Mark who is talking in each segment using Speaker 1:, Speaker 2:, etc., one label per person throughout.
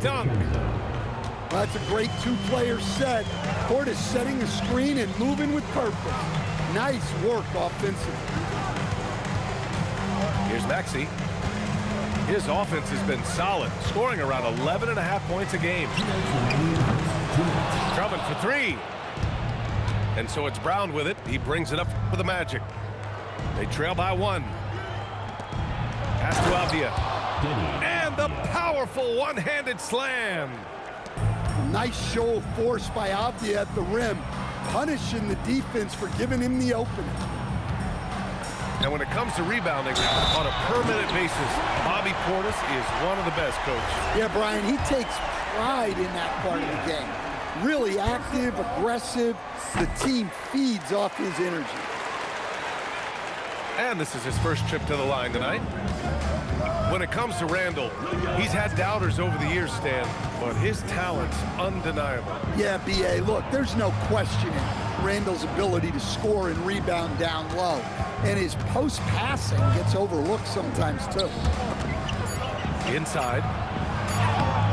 Speaker 1: dunk.
Speaker 2: Well, that's a great two-player set. Portis setting a screen and moving with purpose. Nice work offensively.
Speaker 1: Here's Maxey. His offense has been solid, scoring around 11.5 points a game. Drummond for three. And so it's Brown with it. He brings it up for the Magic. They trail by one. Pass to Avdia. And the powerful one-handed slam.
Speaker 2: Nice show of force by Avdia at the rim, punishing the defense for giving him the opening.
Speaker 1: And when it comes to rebounding on a per-minute basis, Bobby Portis is one of the best, Coach.
Speaker 2: Yeah, Brian, he takes pride in that part of the game. Really active, aggressive. The team feeds off his energy.
Speaker 1: And this is his first trip to the line tonight. When it comes to Randall, he's had doubters over the years, Stan, but his talent's undeniable.
Speaker 2: Yeah, B.A., look, there's no questioning Randall's ability to score and rebound down low. And his post-passing gets overlooked sometimes, too.
Speaker 1: Inside.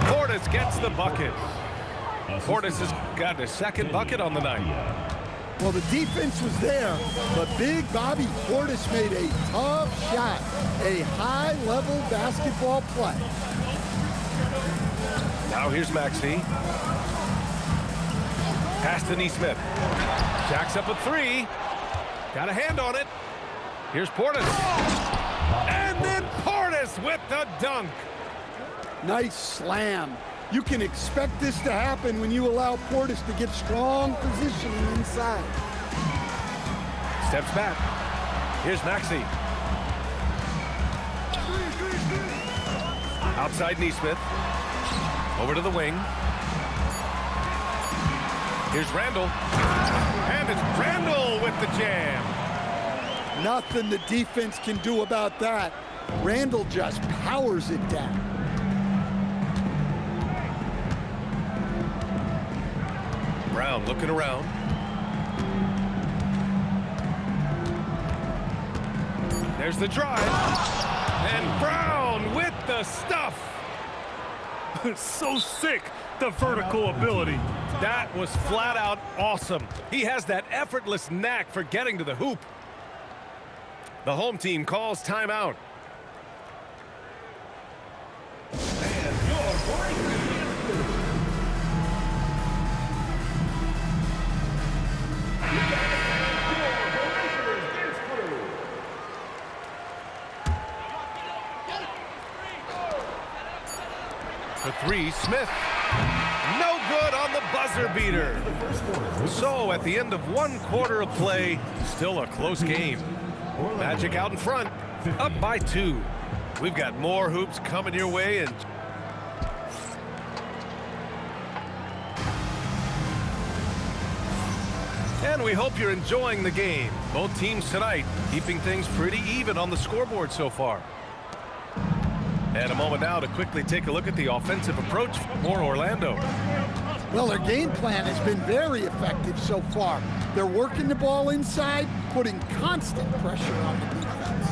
Speaker 1: Portis gets the bucket. Portis has got his second bucket on the night.
Speaker 2: Well, the defense was there, but big Bobby Portis made a tough shot, a high-level basketball play.
Speaker 1: Now here's Maxey. Pass to Nesmith. Jacks up a three. Got a hand on it. Here's Portis. And then Portis with the dunk.
Speaker 2: Nice slam. You can expect this to happen when you allow Portis to get strong positioning inside.
Speaker 1: Steps back. Here's Maxey. Outside Nesmith. Over to the wing. Here's Randall. And it's Randall with the jam.
Speaker 2: Nothing the defense can do about that. Randall just powers it down.
Speaker 1: Brown looking around. There's the drive. And Brown with the stuff.
Speaker 3: So sick, the vertical ability.
Speaker 1: That was flat out awesome. He has that effortless knack for getting to the hoop. The home team calls timeout. The three, Smith. No good on the buzzer beater. So at the end of one quarter of play, still a close game. Magic out in front, up by 2. We've got more hoops coming your way, and we hope you're enjoying the game. Both teams tonight keeping things pretty even on the scoreboard so far. And a moment now to quickly take a look at the offensive approach for Orlando.
Speaker 2: Well, their game plan has been very effective so far. They're working the ball inside, putting constant pressure on the defense.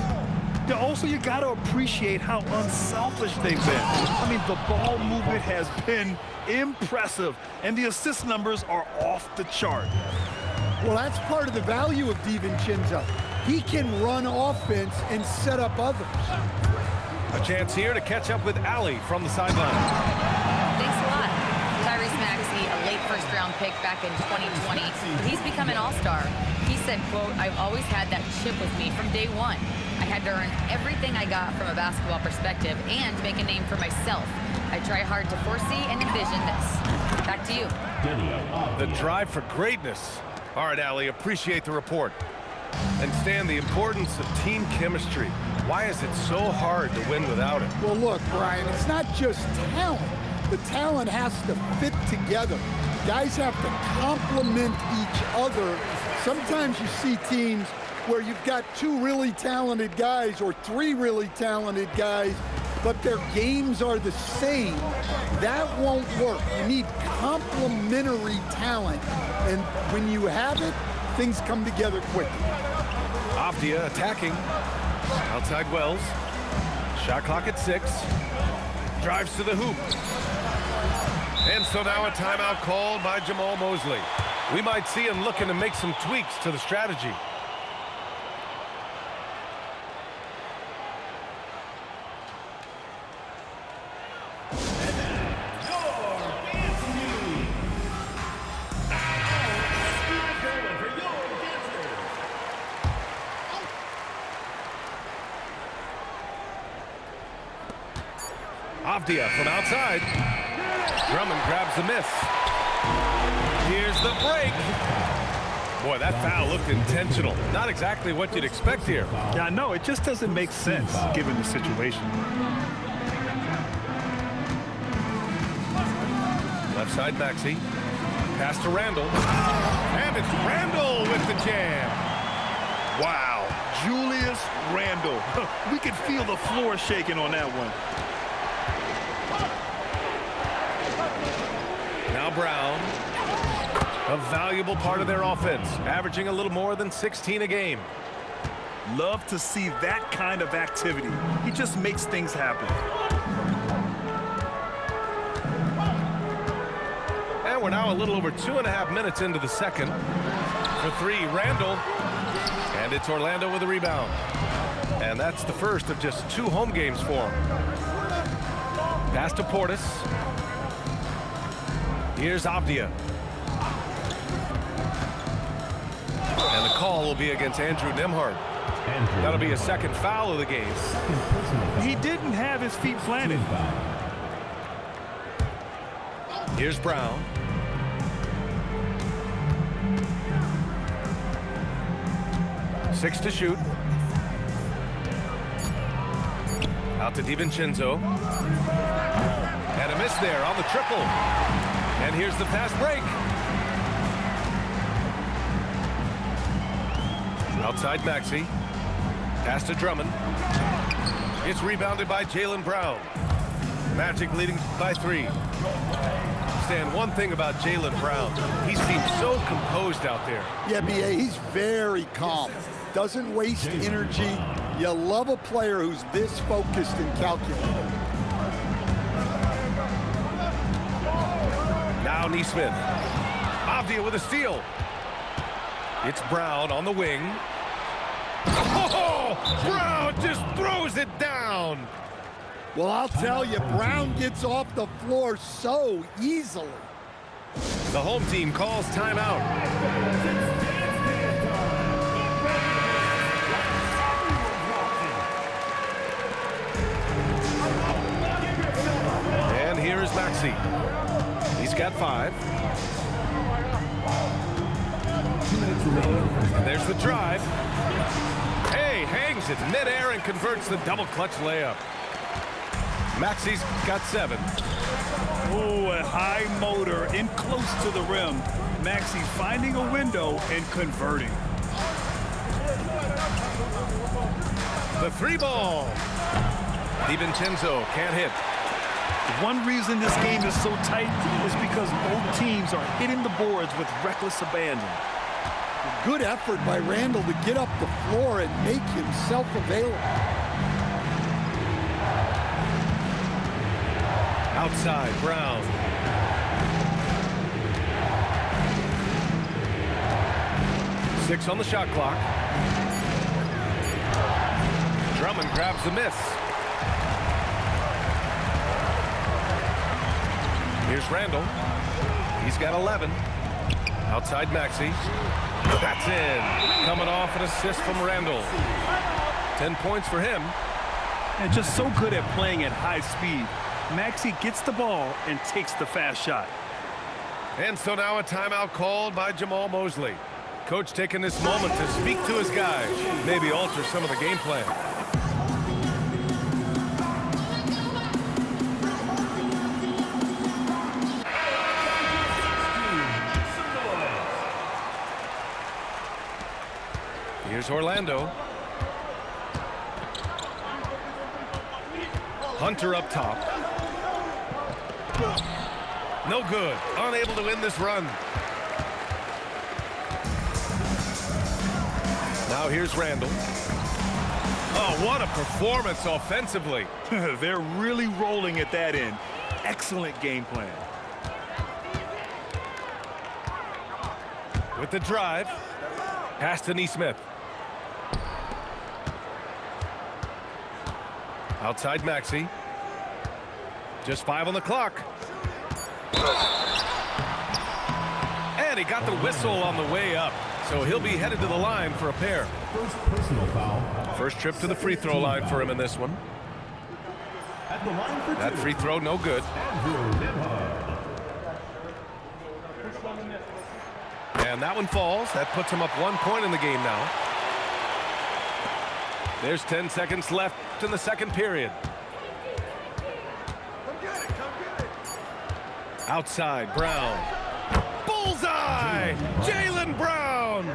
Speaker 3: Yeah, also, you got to appreciate how unselfish they've been. I mean, the ball movement has been impressive, and the assist numbers are off the chart.
Speaker 2: Well, that's part of the value of DiVincenzo. He can run offense and set up others.
Speaker 1: A chance here to catch up with Allie from the sideline.
Speaker 4: Thanks a lot. Tyrese Maxey, a late first-round pick back in 2020. He's become an all-star. He said, quote, "I've always had that chip with me from day one. I had to earn everything I got from a basketball perspective and make a name for myself. I try hard to foresee and envision this." Back to you.
Speaker 1: The drive for greatness. All right, Allie, appreciate the report. And Stan, the importance of team chemistry. Why is it so hard to win without it?
Speaker 2: Well, look, Brian, it's not just talent. The talent has to fit together. Guys have to complement each other. Sometimes you see teams where you've got 2 really talented guys or 3 really talented guys, but their games are the same. That won't work. You need complementary talent. And when you have it, things come together quickly.
Speaker 1: Avdia attacking. Outside Wells. Shot clock at 6. Drives to the hoop. And so now a timeout called by Jamal Mosley. We might see him looking to make some tweaks to the strategy. Avdia from outside. Drummond grabs the miss. Here's the break. Boy, that foul looked intentional. Not exactly what you'd expect here.
Speaker 3: Yeah, no, it just doesn't make sense given the situation.
Speaker 1: Left side, Maxey. Pass to Randall. And it's Randall with the jam.
Speaker 3: Wow, Julius Randall. We could feel the floor shaking on that one.
Speaker 1: Now Brown, a valuable part of their offense, averaging a little more than 16 a game.
Speaker 3: Love to see that kind of activity. He just makes things happen.
Speaker 1: And we're now a little over 2.5 minutes into the second. For three, Randall. And it's Orlando with a rebound. And that's the first of just 2 home games for him. Pass to Portis. Here's Avdia. And the call will be against Andrew Nembhard. That'll be a second foul of the game.
Speaker 3: He didn't have his feet planted.
Speaker 1: Here's Brown. Six to shoot. Out to DiVincenzo. And a miss there on the triple. And here's the fast break. Outside Maxey. Pass to Drummond. It's rebounded by Jaylen Brown. Magic leading by 3. Stan, one thing about Jaylen Brown, he seems so composed out there.
Speaker 2: Yeah, B.A., he's very calm. Doesn't waste energy. You love a player who's this focused and calculated.
Speaker 1: Now Neesmith. Avdia with a steal. It's Brown on the wing. Oh, Brown just throws it down.
Speaker 2: Well, I'll tell you, Brown gets off the floor so easily.
Speaker 1: The home team calls timeout. And here is Maxey. He's got 5. There's the drive. Hey, hangs it midair and converts the double clutch layup. Maxey's got 7.
Speaker 3: Oh, a high motor in close to the rim. Maxey finding a window and converting.
Speaker 1: The 3 ball. DiVincenzo can't hit.
Speaker 3: One reason this game is so tight is because both teams are hitting the boards with reckless abandon.
Speaker 2: Good effort by Randall to get up the floor and make himself available.
Speaker 1: Outside, Brown. Six on the shot clock. Drummond grabs the miss. Here's Randall. He's got 11. Outside Maxey. That's in. Coming off an assist from Randall. 10 points for him.
Speaker 3: And just so good at playing at high speed. Maxey gets the ball and takes the fast shot.
Speaker 1: And so now a timeout called by Jamal Mosley. Coach taking this moment to speak to his guys, maybe alter some of the game plan. Here's Orlando. Hunter up top. No good. Unable to win this run. Now here's Randall. Oh, what a performance offensively.
Speaker 3: They're really rolling at that end. Excellent game plan.
Speaker 1: with the drive. Pass to Neesmith. Outside Maxey. Just 5 on the clock. And he got the whistle on the way up. So he'll be headed to the line for a pair.
Speaker 5: First personal foul.
Speaker 1: First trip to the free throw line for him in this one.
Speaker 5: At the line for
Speaker 1: That
Speaker 5: two,
Speaker 1: free throw no good. And that one falls. That puts him up 1 point in the game now. There's 10 seconds left in the second period. Outside, Brown. Bullseye! Jaylen Brown!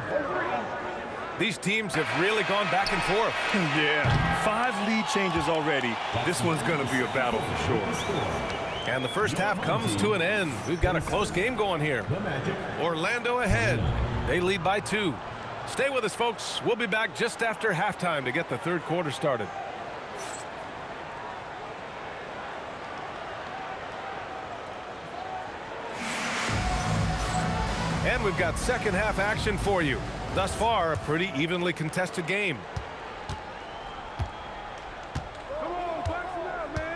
Speaker 1: These teams have really gone back and forth.
Speaker 3: Yeah, 5 lead changes already. This one's going to be a battle for sure.
Speaker 1: And the first half comes to an end. We've got a close game going here. Orlando ahead. They lead by 2. Stay with us, folks. We'll be back just after halftime to get the third quarter started. And we've got second half action for you. Thus far, a pretty evenly contested game.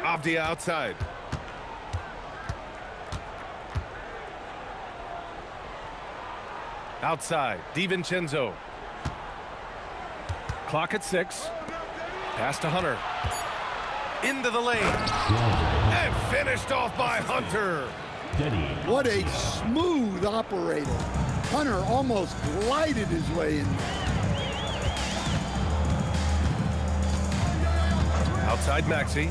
Speaker 1: Avdia outside. Outside, DiVincenzo. Clock at 6. Pass to Hunter. Into the lane. And finished off by Hunter.
Speaker 2: What a smooth operator. Hunter almost glided his way in.
Speaker 1: Outside Maxey.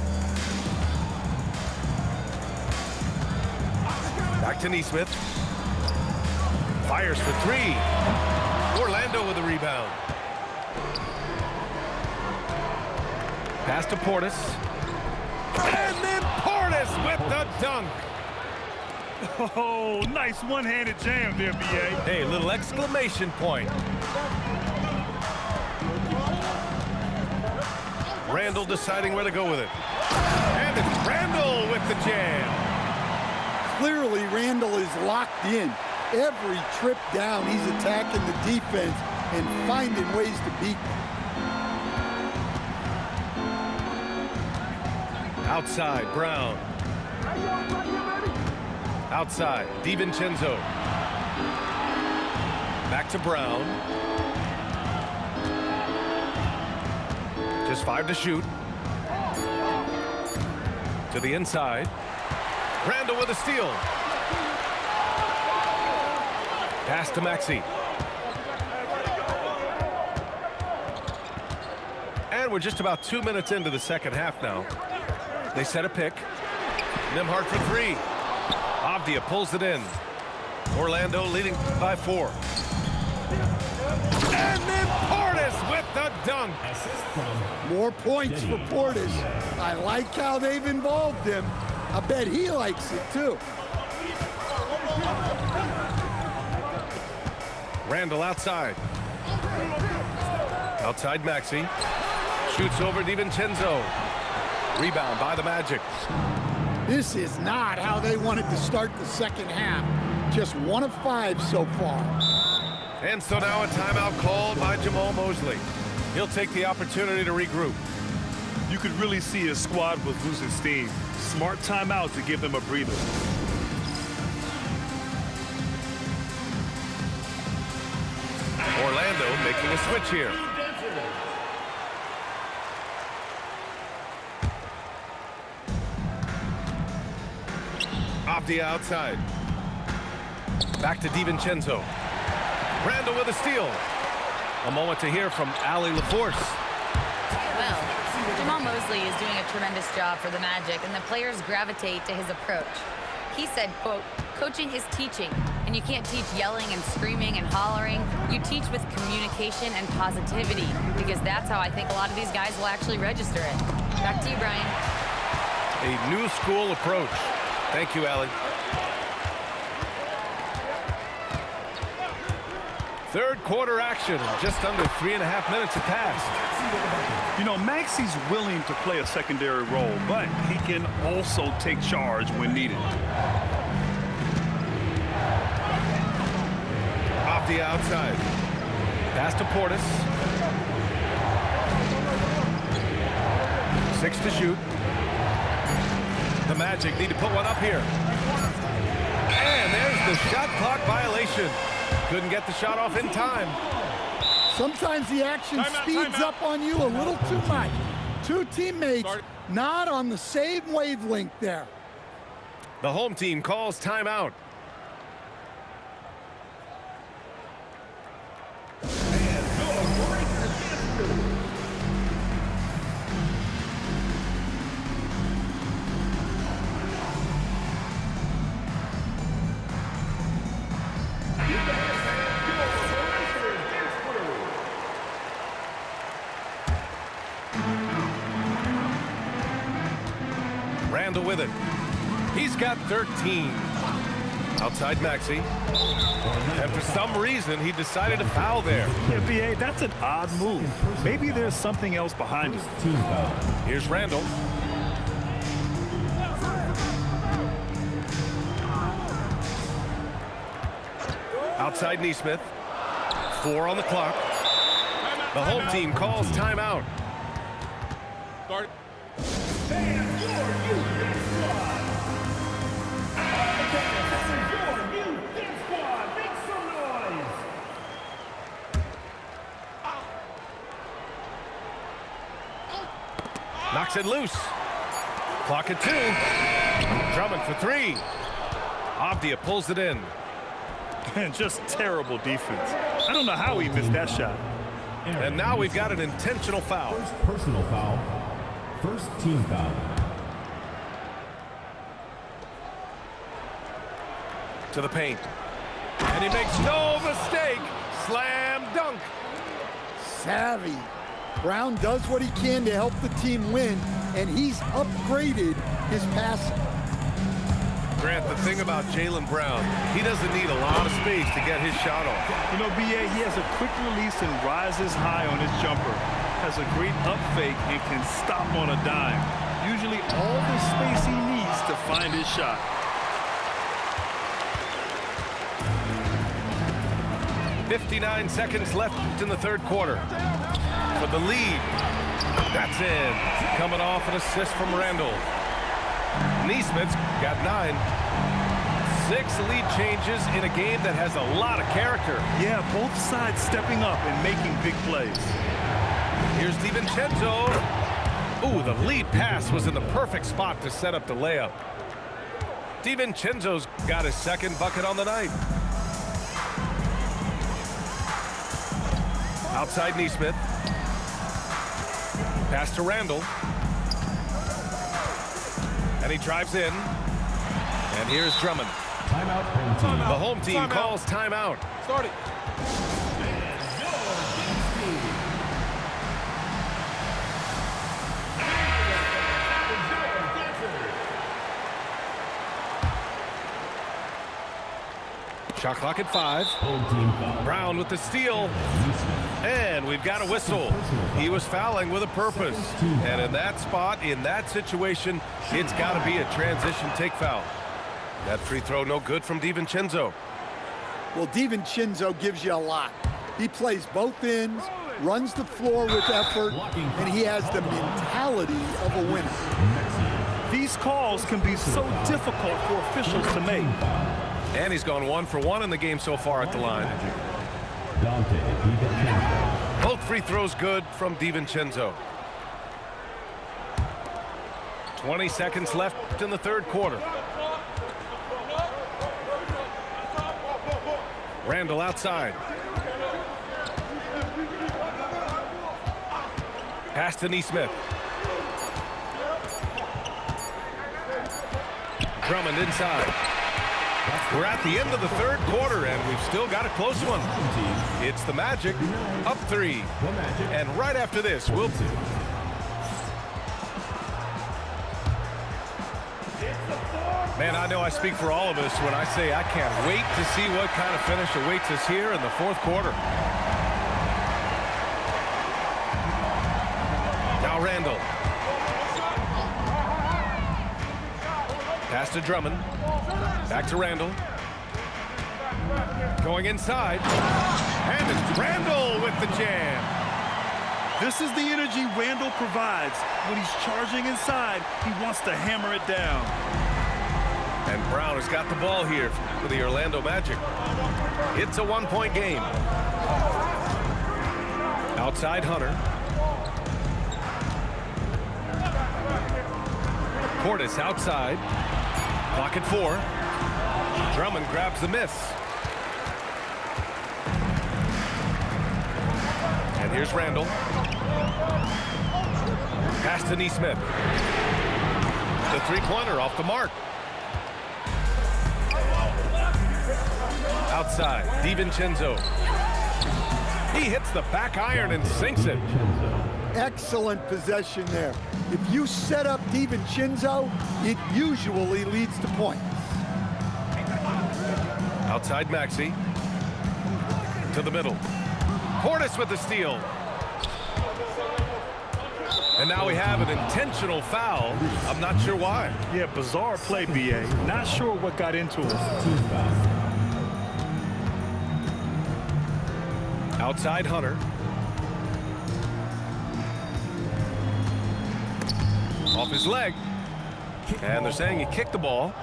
Speaker 1: Back to Neesmith. Fires for 3. Orlando with a rebound. Pass to Portis. And then Portis with the dunk.
Speaker 3: Oh, nice one-handed jam there, B.A.
Speaker 1: Hey, little exclamation point. Randall deciding where to go with it. And it's Randall with the jam.
Speaker 2: Clearly, Randall is locked in. Every trip down, he's attacking the defense and finding ways to beat them.
Speaker 1: Outside, Brown. Outside, DiVincenzo. Back to Brown. Just 5 to shoot. To the inside. Randall with a steal. Pass to Maxey. And we're just about 2 minutes into the second half now. They set a pick. Nembhard for 3. Avdia pulls it in. Orlando leading by 4. And then Portis with the dunk.
Speaker 2: More points for Portis. I like how they've involved him. I bet he likes it too.
Speaker 1: Randall outside. Outside Maxey. Shoots over DiVincenzo. Rebound by the Magic.
Speaker 2: This is not how they wanted to start the second half. Just 1 of 5 so far.
Speaker 1: And so now a timeout called by Jamal Mosley. He'll take the opportunity to regroup.
Speaker 3: You could really see his squad was losing steam. Smart timeout to give them a breather.
Speaker 1: Orlando making a switch here. Avdia outside. Back to DiVincenzo. Randall with a steal. A moment to hear from Allie LaForce.
Speaker 4: Well, Jamal Mosley is doing a tremendous job for the Magic, and the players gravitate to his approach. He said, quote, "Coaching is teaching, and you can't teach yelling and screaming and hollering. You teach with communication and positivity, because that's how I think a lot of these guys will actually register it." Back to you, Brian.
Speaker 1: A new school approach. Thank you, Allie. Third quarter action. Just under 3.5 minutes have passed.
Speaker 3: You know, Maxey's willing to play a secondary role, but he can also take charge when needed.
Speaker 1: Avdia the outside. Pass to Portis. 6 to shoot. The Magic need to put one up here. And there's the shot clock violation. Couldn't get the shot off in time.
Speaker 2: Sometimes the action speeds up on you a little too much. Two teammates not on the same wavelength there.
Speaker 1: The home team calls timeout. Randall with it. He's got 13. Outside Maxey. And for some reason, he decided to foul there.
Speaker 3: Yeah, B.A., that's an odd move. Maybe there's something else behind it.
Speaker 5: Team foul.
Speaker 1: Here's Randall. Outside Neesmith. 4 on the clock. The home team calls timeout. Knocks it loose. Clock at 2. Drummond for 3. Avdia pulls it in.
Speaker 3: And just terrible defense. I don't know how he missed that shot.
Speaker 1: And now we've got an intentional foul.
Speaker 5: First personal foul. First team foul.
Speaker 1: To the paint. And he makes no mistake. Slam dunk.
Speaker 2: Savvy. Brown does what he can to help the team win, and he's upgraded his passing.
Speaker 1: Grant, the thing about Jaylen Brown, he doesn't need a lot of space to get his shot off.
Speaker 3: You know, B.A., he has a quick release and rises high on his jumper. Has a great up fake and can stop on a dime. Usually all the space he needs to find his shot.
Speaker 1: .59 seconds left in the third quarter. For the lead. That's in. Coming off an assist from Randall. Neesmith's got 9. 6 lead changes in a game that has a lot of character.
Speaker 3: Yeah, both sides stepping up and making big plays.
Speaker 1: Here's DiVincenzo. Ooh, the lead pass was in the perfect spot to set up the layup. DiVincenzo's got his second bucket on the night. Outside Neesmith. Pass to Randall. And he drives in. And here's Drummond.
Speaker 5: Timeout home team.
Speaker 1: The home team calls timeout.
Speaker 6: Start it.
Speaker 1: Shot clock at 5.
Speaker 5: Home team foul.
Speaker 1: Brown with the steal. And we've got a whistle. He was fouling with a purpose. And in that spot, in that situation, it's got to be a transition take foul. That free throw no good from DiVincenzo.
Speaker 2: Well, DiVincenzo gives you a lot. He plays both ends, runs the floor with effort, and he has the mentality of a winner.
Speaker 3: These calls can be so difficult for officials to make.
Speaker 1: And he's gone 1 for 1 in the game so far at the line. Both free throws good from DiVincenzo. 20 seconds left in the third quarter. Randall outside. Pass to Neesmith. Drummond inside. We're at the end of the third quarter, and we've still got a close one. It's the Magic, up 3. And right after this, we'll... Man, I know I speak for all of us when I say I can't wait to see what kind of finish awaits us here in the fourth quarter. Now Randall. Pass to Drummond. Back to Randall. Going inside. And it's Randall with the jam.
Speaker 3: This is the energy Randall provides. When he's charging inside, he wants to hammer it down.
Speaker 1: And Brown has got the ball here for the Orlando Magic. It's a one-point game. Outside Hunter. Portis outside. Clock at 4. Drummond grabs the miss. And here's Randall. Pass to Neesmith. The three-pointer off the mark. Outside, DiVincenzo. He hits the back iron and sinks it.
Speaker 2: Excellent possession there. If you set up DiVincenzo, it usually leads to points.
Speaker 1: Outside Maxey. To the middle. Portis with the steal. And now we have an intentional foul. I'm not sure why.
Speaker 3: Yeah, bizarre play, B.A. Not sure what got into it.
Speaker 5: Team foul.
Speaker 1: Outside Hunter. Off his leg. And they're saying he kicked the ball.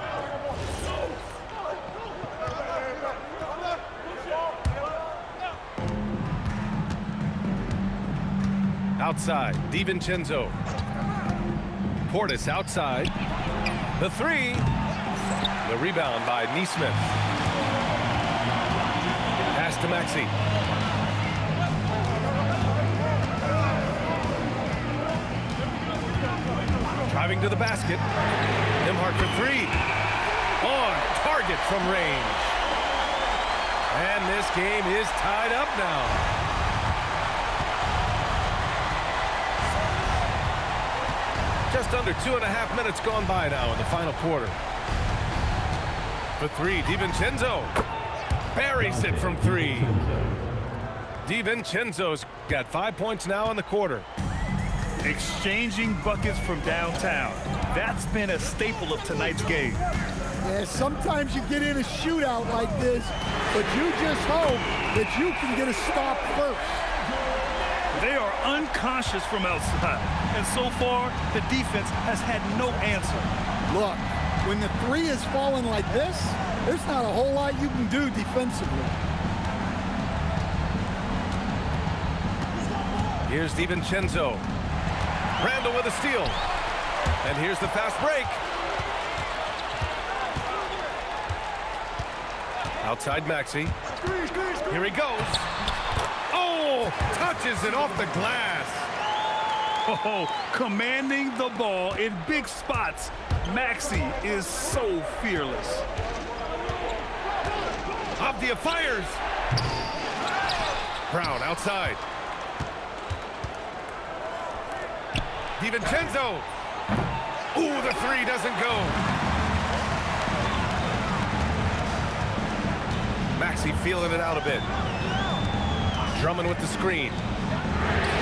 Speaker 1: Outside, DiVincenzo. Portis outside. The three. The rebound by Neesmith. Pass to Maxey. Driving to the basket. Nembhard for 3. On target from range. And this game is tied up now. Just under 2.5 minutes gone by now in the final quarter. For 3, DiVincenzo buries it from 3. DiVincenzo's got 5 points now in the quarter.
Speaker 3: Exchanging buckets from downtown. That's been a staple of tonight's game.
Speaker 2: Yeah, sometimes you get in a shootout like this, but you just hope that you can get a stop first.
Speaker 3: They are unconscious from outside, and so far, the defense has had no answer.
Speaker 2: Look, when the 3 is falling like this, there's not a whole lot you can do defensively.
Speaker 1: Here's DiVincenzo. Randall with a steal. And here's the fast break. Outside Maxey. Here he goes. Oh, touches it off the glass.
Speaker 3: Oh, commanding the ball in big spots. Maxey is so fearless.
Speaker 1: Avdia fires. Brown outside. DiVincenzo. Ooh, the 3 doesn't go. Maxey feeling it out a bit. Drummond with the screen.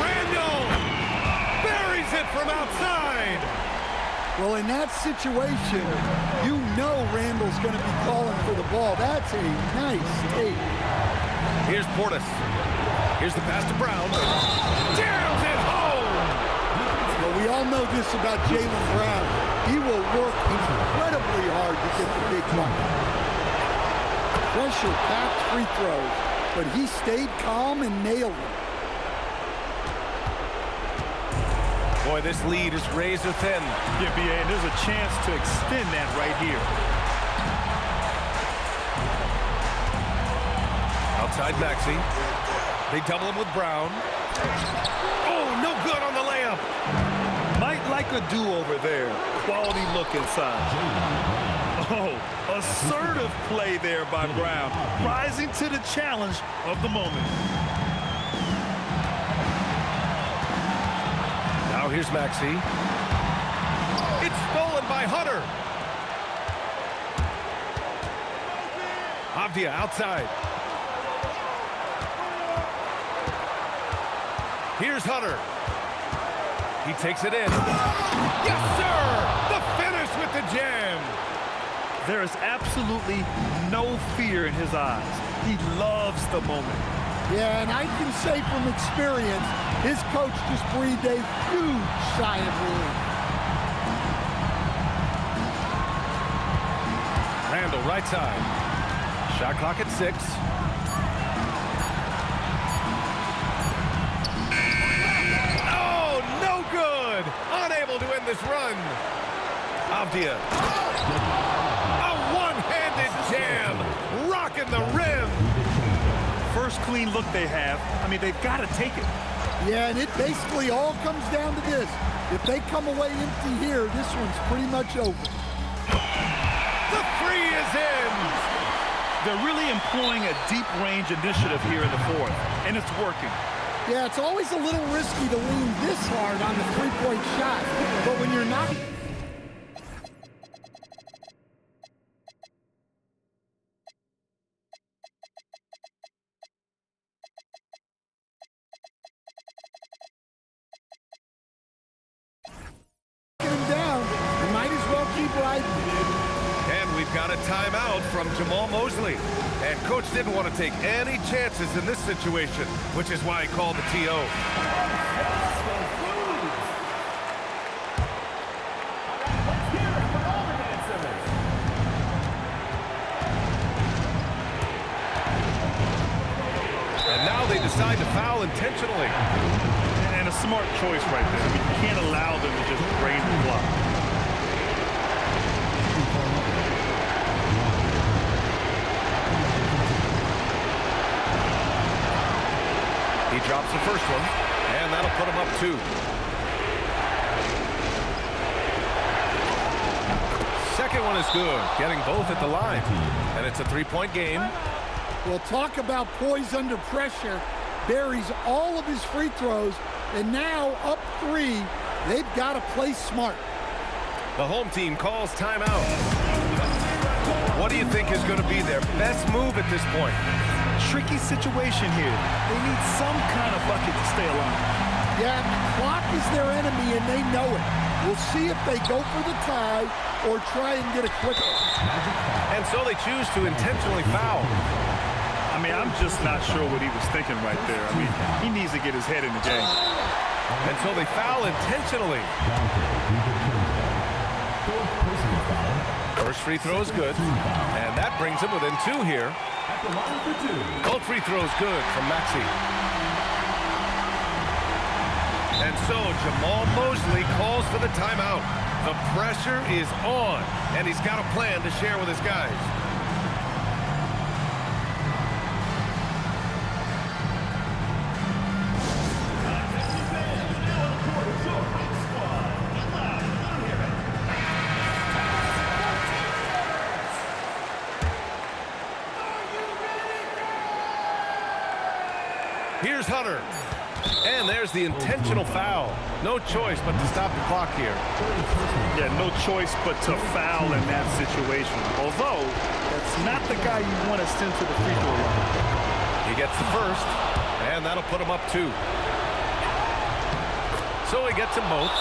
Speaker 1: Randall buries it from outside.
Speaker 2: Well, in that situation, you know Randall's going to be calling for the ball. That's a nice take.
Speaker 1: Here's Portis. Here's the pass to Brown. Jams it home.
Speaker 2: Well, we all know this about Jaylen Brown. He will work incredibly hard to get the big bucket. Pressure-packed free throws, but he stayed calm and nailed it.
Speaker 1: Boy, this lead is razor thin.
Speaker 3: Yeah, B.A., and there's a chance to extend that right here.
Speaker 1: Outside Maxey. They double him with Brown. Oh, no good on the layup.
Speaker 3: Might like a do-over there. Quality look inside. Oh, assertive play there by Brown, rising to the challenge of the moment.
Speaker 1: Now here's Maxey. It's stolen by Hunter. Avdia outside. Here's Hunter. He takes it in. Yes, sir! The finish with the jam.
Speaker 3: There is absolutely no fear in his eyes. He loves the moment.
Speaker 2: Yeah, and I can say from experience, his coach just breathed a huge sigh of relief.
Speaker 1: Randall, right side. Shot clock at 6. Oh, no good! Unable to end this run. Avdia. A one-handed jam, rocking the rim.
Speaker 3: First clean look they have. I mean, they've got to take it.
Speaker 2: Yeah, and it basically all comes down to this. If they come away empty here, this one's pretty much over.
Speaker 1: The three is in.
Speaker 3: They're really employing a deep range initiative here in the fourth, and it's working.
Speaker 2: Yeah, it's always a little risky to lean this hard on the three-point shot, but when you're not... him down, you might as well keep riding.
Speaker 1: And we've got a timeout from Jamal Mosley. And coach didn't want to take any chances in this situation, which is why he called the TO. And now they decide to foul intentionally.
Speaker 3: And a smart choice right there. I mean, you can't allow them to just drain the clock.
Speaker 1: He drops the first one, and that'll put him up 2. Second one is good, getting both at the line. And it's a 3-point game.
Speaker 2: We'll talk about poise under pressure. Buries all of his free throws, and now up 3. They've got to play smart.
Speaker 1: The home team calls timeout. What do you think is going to be their best move at this point?
Speaker 3: Tricky situation here. They need some kind of bucket to stay alive.
Speaker 2: Yeah, the clock is their enemy, and they know it. We'll see if they go for the tie or try and get a quick one.
Speaker 1: And so they choose to intentionally foul.
Speaker 3: I mean, I'm just not sure what he was thinking right there. I mean, he needs to get his head in the game.
Speaker 1: And so they foul intentionally. First free throw is good. And that brings him within 2 here. Both free throws good from Maxey. And so Jamal Mosley calls for the timeout. The pressure is on, and he's got a plan to share with his guys. Here's Hunter. And there's the intentional foul. No choice but to stop the clock here.
Speaker 3: Yeah, no choice but to foul in that situation. Although, that's not the guy you want to send to the free throw line.
Speaker 1: He gets the first, and that'll put him up 2. So he gets them both,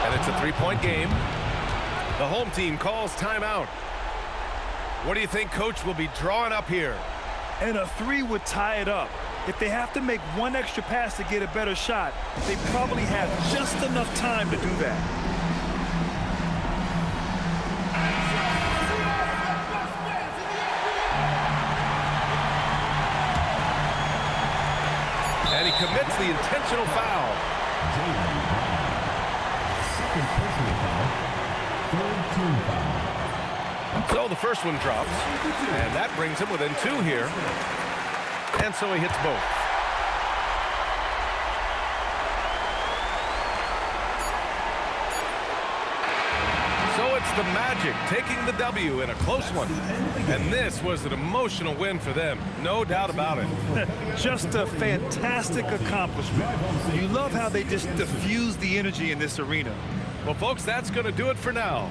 Speaker 1: and it's a 3-point game. The home team calls timeout. What do you think coach will be drawing up here?
Speaker 3: And a 3 would tie it up. If they have to make one extra pass to get a better shot, they probably have just enough time to do that.
Speaker 1: And he commits the intentional foul.
Speaker 5: Second personal foul. Third team foul.
Speaker 1: So the first one drops, and that brings him within 2 here. And so he hits both. So it's the Magic taking the W in a close one. And this was an emotional win for them, no doubt about it.
Speaker 3: Just a fantastic accomplishment. You love how they just diffuse the energy in this arena.
Speaker 1: Well, folks, that's going to do it for now.